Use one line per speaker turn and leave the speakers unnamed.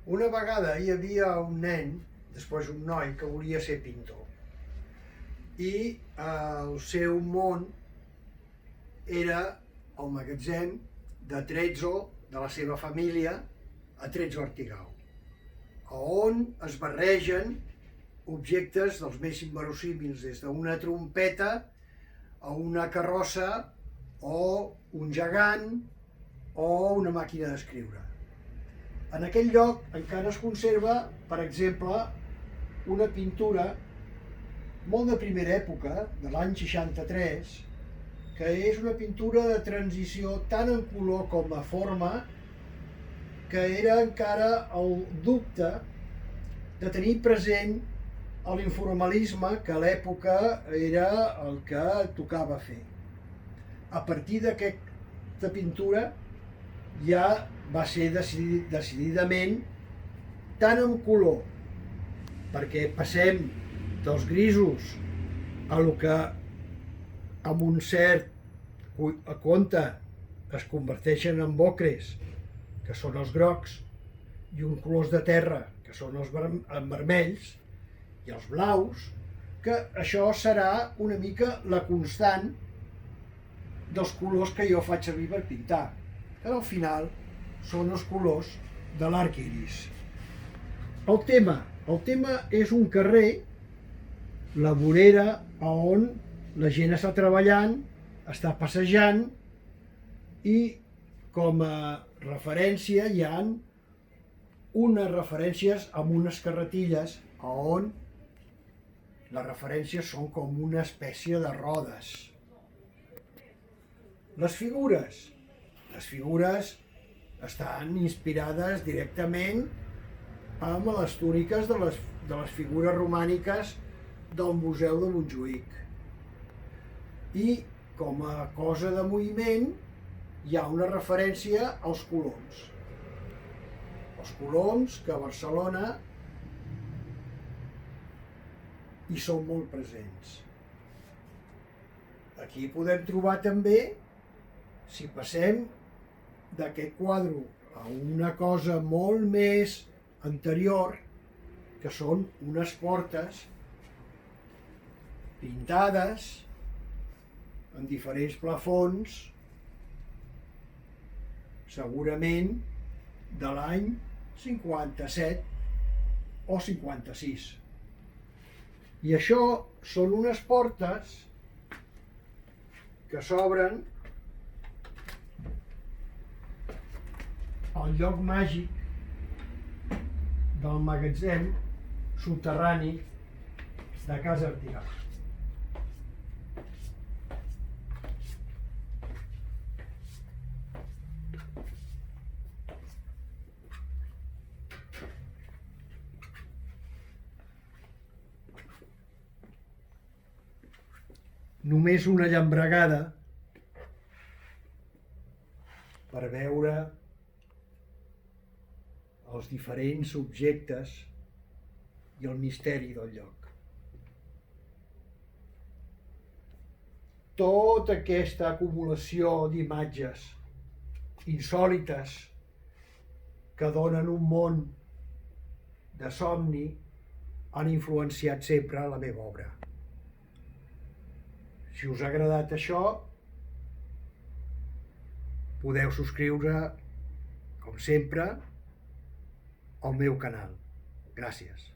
Una vegada hi havia un nen, després un noi, que volia ser pintor. I el seu món era el magatzem de Trezzo, de la seva família, a Trezzo Artigau, on es barregen objectes dels més inverosímils, des d'una trompeta a una carrossa o un gegant o una màquina d'escriure. En aquell lloc encara es conserva, per exemple, una pintura molt de primera època, de l'any 63, que és una pintura de transició tant en color com a forma, que era encara el dubte de tenir present l'informalisme, que a l'època era el que tocava fer. A partir d'aquesta pintura ja va ser decididament tant en color, perquè passem dels grisos a lo que amb un cert compte es converteixen en ocres, que són els grocs, i uns colors de terra, que són els vermells, i els blaus, que això serà una mica la constant dels colors que jo faig servir per pintar, que al final són els colors de l'arc iris. El tema és un carrer, la vorera on la gent està treballant, està passejant, i com a referència hi ha unes referències amb unes carretilles on les referències són com una espècie de rodes. Les figures estan inspirades directament amb les túniques de les figures romàniques del Museu de Montjuïc. I com a cosa de moviment hi ha una referència als coloms. Els coloms que a Barcelona hi són molt presents. Aquí podem trobar també, si passem d'aquest quadre a una cosa molt més anterior, que són unes portes pintades en diferents plafons, segurament de l'any 57 o 56. I això són unes portes que s'obren al lloc màgic del magatzem subterrani de Casa Artigau. Només una llambregada per veure els diferents objectes i el misteri del lloc. Tota aquesta acumulació d'imatges insòlites que donen un món de somni han influenciat sempre la meva obra. Si us ha agradat això, podeu subscriure, com sempre, al meu canal. Gràcies.